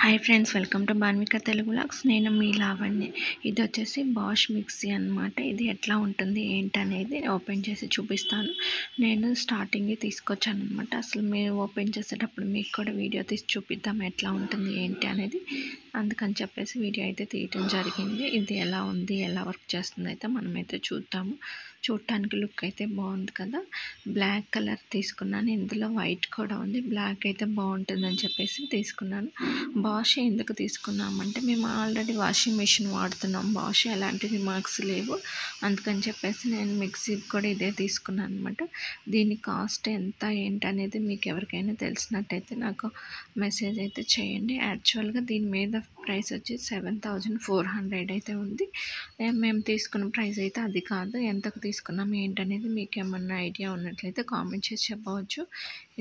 Hi friends, welcome to Banvika Telugu vlogs. నేను మీ లావణ్య. ఇది వచ్చేసి బాష్ మిక్సీ అన్నమాట. ఇది ఎట్లా ఉంటుంది ఏంటి అనేది ఓపెన్ చేసి చూపిస్తాను. నేను స్టార్టింగే తీసుకొచ్చాను అనమాట. అసలు మీరు ఓపెన్ చేసేటప్పుడు మీకు కూడా వీడియో తీసి చూపిద్దాం ఎట్లా ఉంటుంది ఏంటి అనేది. అందుకని చెప్పేసి వీడియో అయితే తీయటం జరిగింది. ఇది ఎలా ఉంది, ఎలా వర్క్ చేస్తుంది అయితే మనమైతే చూద్దాము. చూడటానికి లుక్ అయితే బాగుంది కదా. బ్లాక్ కలర్ తీసుకున్నాను. ఇందులో వైట్ కూడా ఉంది. బ్లాక్ అయితే బాగుంటుందని చెప్పేసి తీసుకున్నాను. బాష్ ఎందుకు తీసుకున్నామంటే మేము ఆల్రెడీ వాషింగ్ మిషన్ వాడుతున్నాం. బాష్ ఎలాంటి రిమార్క్స్ లేవు, అందుకని చెప్పేసి నేను మిక్సీ కూడా ఇదే తీసుకున్నాను అనమాట. దీని కాస్ట్ ఎంత ఏంటి అనేది మీకు ఎవరికైనా తెలిసినట్టయితే నాకు మెసేజ్ అయితే చేయండి. యాక్చువల్గా దీని మీద ప్రైస్ వచ్చి 7400 అయితే ఉంది. మేము తీసుకున్న ప్రైస్ అయితే అది కాదు. ఎంతకు తీసుకున్నాం ఏంటనేది మీకు ఏమన్నా ఐడియా ఉన్నట్లయితే కామెంట్ చేసి చెప్పవచ్చు.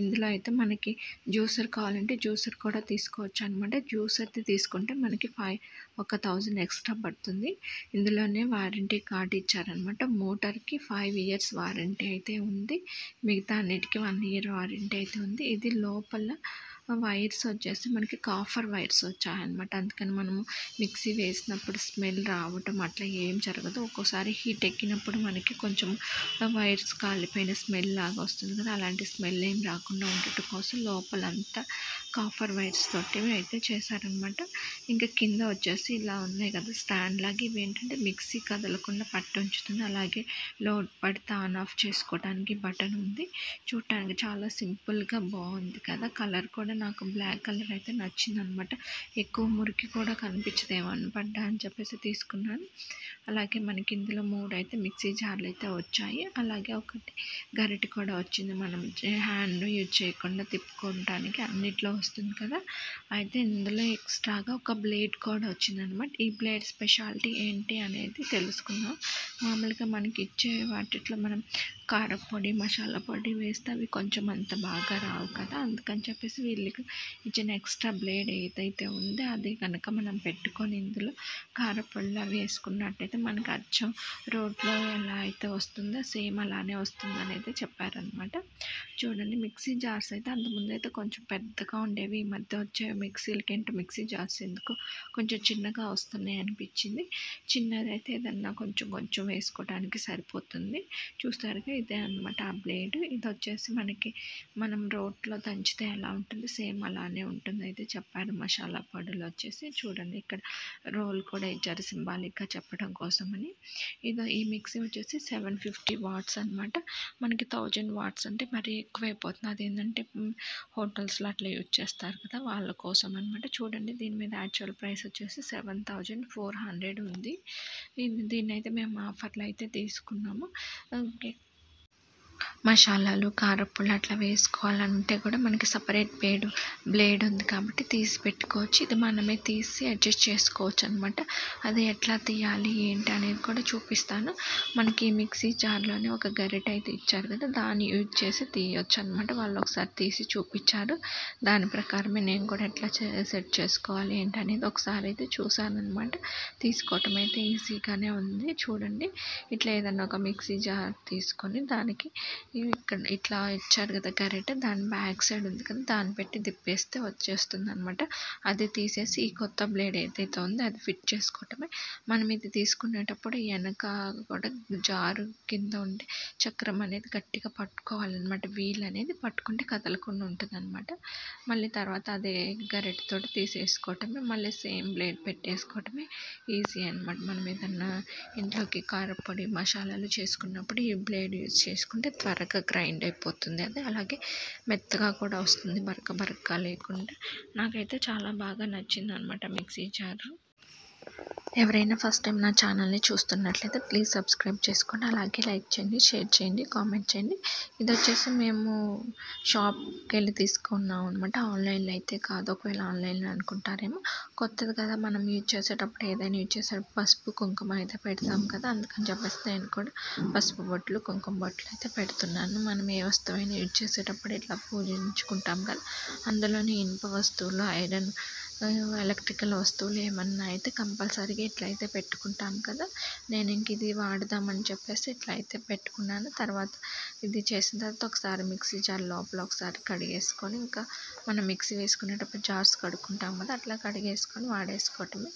ఇందులో అయితే మనకి జ్యూసర్ కావాలంటే జ్యూసర్ కూడా తీసుకోవచ్చు అనమాట. జ్యూసర్ది తీసుకుంటే మనకి 1000 ఎక్స్ట్రా పడుతుంది. ఇందులోనే వారంటీ కార్డు ఇచ్చారనమాట. మోటార్కి 5 ఇయర్స్ వారంటీ అయితే ఉంది. మిగతా అన్నిటికీ 1 ఇయర్ వారంటీ అయితే ఉంది. ఇది లోపల వైర్స్ వచ్చేసి మనకి కాపర్ వైర్స్ వచ్చాయన్నమాట. అందుకని మనము మిక్సీ వేసినప్పుడు స్మెల్ రావటం అట్లా ఏం జరగదు. ఒక్కోసారి హీట్ ఎక్కినప్పుడు మనకి కొంచెం వైర్స్ కాలిపోయిన స్మెల్ లాగా వస్తుంది కదా, అలాంటి స్మెల్ ఏం రాకుండా ఉండటం కోసం లోపలంతా కాపర్ వైర్స్ తోటి అయితే చేశారనమాట. ఇంకా కింద వచ్చేసి ఇలా ఉన్నాయి కదా స్టాండ్ లాగా, ఇవి ఏంటంటే మిక్సీ కదలకుండా పట్టి ఉంచుతుంది. అలాగే లోడ్ పడితే ఆన్ ఆఫ్ చేసుకోవడానికి బటన్ ఉంది. చూడటానికి చాలా సింపుల్గా బాగుంది కదా. కలర్ కూడా నాకు బ్లాక్ కలర్ అయితే నచ్చింది అనమాట. ఎక్కువ మురికి కూడా కనిపించదేమో పడ్డా అని చెప్పేసి తీసుకున్నాను. అలాగే మనకి ఇందులో 3 అయితే మిక్సీ జార్లు అయితే వచ్చాయి. అలాగే ఒకటి గరిటె కూడా వచ్చింది. మనం హ్యాండ్ యూజ్ చేయకుండా తిప్పుకోవడానికి అన్నిట్లో వస్తుంది కదా. అయితే ఇందులో ఎక్స్ట్రాగా ఒక బ్లేడ్ కూడా వచ్చిందనమాట. ఈ బ్లేడ్ స్పెషాలిటీ ఏంటి అనేది తెలుసుకుందాం. మామూలుగా మనకి ఇచ్చే వాటిలో మనం కారపొడి, మసాలా పొడి వేస్తే అవి కొంచెం అంత బాగా రావు కదా. అందుకని చెప్పేసి వీళ్ళకి ఇచ్చిన ఎక్స్ట్రా బ్లేడ్ ఏదైతే ఉందో అది కనుక మనం పెట్టుకొని ఇందులో కారపొడిలో వేసుకున్నట్టయితే మనకు అచ్చం రోడ్లో ఎలా అయితే వస్తుందో సేమ్ అలానే వస్తుంది అనేది చెప్పారనమాట. చూడండి, మిక్సీ జార్స్ అయితే అంతకుముందు అయితే కొంచెం పెద్దగా ఉండేవి. ఈ మధ్య వచ్చే మిక్సీలకి ఏంటో మిక్సీ జార్స్ ఎందుకు కొంచెం చిన్నగా వస్తున్నాయి అనిపించింది. చిన్నదైతే ఏదన్నా కొంచెం కొంచెం వేసుకోవడానికి సరిపోతుంది. చూస్తారుగా, ఇదే అనమాట ఆ బ్లేడ్. ఇది వచ్చేసి మనకి మనం రోట్లో దంచితే ఎలా ఉంటుంది సేమ్ అలానే ఉంటుంది అయితే చెప్పారు. మసాలా పొడులు వచ్చేసి చూడండి, ఇక్కడ రోల్ కూడా ఇచ్చారు సింబాలిక్గా చెప్పడం కోసమని. ఈ మిక్సీ వచ్చేసి 750 వాట్స్ అనమాట. మనకి 1000 వాట్స్ అంటే మరీ ఎక్కువైపోతుంది. అదేంటంటే హోటల్స్లో అట్లా యూజ్ చేస్తారు కదా, వాళ్ళ కోసం అనమాట. చూడండి, దీని మీద యాక్చువల్ ప్రైస్ వచ్చేసి 7400 ఉంది. దీన్ని అయితే మేము ఆఫర్లో అయితే తీసుకున్నాము. ఓకే, మసాలాలు, కారపొడి అట్లా వేసుకోవాలంటే కూడా మనకి సపరేట్ బ్లేడ్ ఉంది కాబట్టి తీసి పెట్టుకోవచ్చు. ఇది మనమే తీసి అడ్జస్ట్ చేసుకోవచ్చు అనమాట. అది ఎట్లా తీయాలి ఏంటి అనేది కూడా చూపిస్తాను. మనకి మిక్సీ జార్లోనే ఒక గరిటె అయితే ఇచ్చారు కదా, దాన్ని యూజ్ చేసి తీయొచ్చు అనమాట. వాళ్ళు ఒకసారి తీసి చూపించారు. దాని ప్రకారమే నేను కూడా ఎట్లా సెట్ చేసుకోవాలి ఏంటి అనేది ఒకసారి అయితే చూసాను అనమాట. తీసుకోవటం అయితే ఈజీగానే ఉంది. చూడండి, ఇట్లా ఏదన్నా ఒక మిక్సీ జార్ తీసుకొని దానికి ఇక్కడ ఇట్లా ఇచ్చారు కదా గరిటె, దాని బ్యాక్ సైడ్ ఉంది కదా, దాన్ని పెట్టి తిప్పేస్తే వచ్చేస్తుంది అనమాట. అది తీసేసి ఈ కొత్త బ్లేడ్ ఏదైతే ఉందో అది ఫిట్ చేసుకోవటమే. మనం ఇది తీసుకునేటప్పుడు వెనక కూడా జారు కింద ఉండే చక్రం అనేది గట్టిగా పట్టుకోవాలన్నమాట. వీల్ అనేది పట్టుకుంటే కదలకుండా ఉంటుంది అనమాట. మళ్ళీ తర్వాత అదే గరిటెతో తీసేసుకోవటమే. మళ్ళీ సేమ్ బ్లేడ్ పెట్టేసుకోవటమే ఈజీ అనమాట. మనం ఏదన్నా ఇంట్లోకి కారపొడి, మసాలాలు చేసుకున్నప్పుడు ఈ బ్లేడ్ యూజ్ చేసుకుంటే త్వరగా గ్రైండ్ అయిపోతుంది. అది అలాగే మెత్తగా కూడా వస్తుంది, బరక లేకుండా. నాకైతే చాలా బాగా నచ్చింది అనమాట మిక్సీ జారు. ఎవరైనా ఫస్ట్ టైం నా ఛానల్ని చూస్తున్నట్లయితే ప్లీజ్ సబ్స్క్రైబ్ చేసుకోండి. అలాగే లైక్ చేయండి, షేర్ చేయండి, కామెంట్ చేయండి. ఇది వచ్చేసి మేము షాప్కి వెళ్ళి తీసుకున్నాం అనమాట. ఆన్లైన్లో అయితే కాదు. ఒకవేళ ఆన్లైన్లో అనుకుంటారేమో, కొత్తది కదా, మనం యూజ్ చేసేటప్పుడు ఏదైనా యూజ్ చేసేటప్పుడు పసుపు, కుంకుమ అయితే పెడతాం కదా. అందుకని చెప్పేసి నేను కూడా పసుపు బొట్లు, కుంకుమ బొట్లు అయితే పెడుతున్నాను. మనం ఏ వస్తువైనా యూజ్ చేసేటప్పుడు ఇట్లా పూజించుకుంటాం కదా, అందులోని ఇనుప వస్తువులు, ఐరన్ ఎలక్ట్రికల్ వస్తువులు ఏమన్నా అయితే కంపల్సరీగా ఇట్లయితే పెట్టుకుంటాం కదా. నేను ఇంక ఇది వాడదామని చెప్పేసి ఇట్లయితే పెట్టుకున్నాను. తర్వాత ఇది చేసిన తర్వాత ఒకసారి మిక్సీ జార్ లోపల ఒకసారి కడిగేసుకొని, ఇంకా మనం మిక్సీ వేసుకునేటప్పుడు జార్స్ కడుక్కుంటాం కదా, అట్లా కడిగేసుకొని వాడేసుకోవటమే.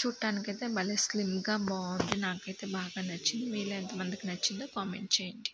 చూడటానికైతే భలే స్లిమ్గా బాగుంది. నాకైతే బాగా నచ్చింది. మీలో ఎంతమందికి నచ్చిందో కామెంట్ చేయండి.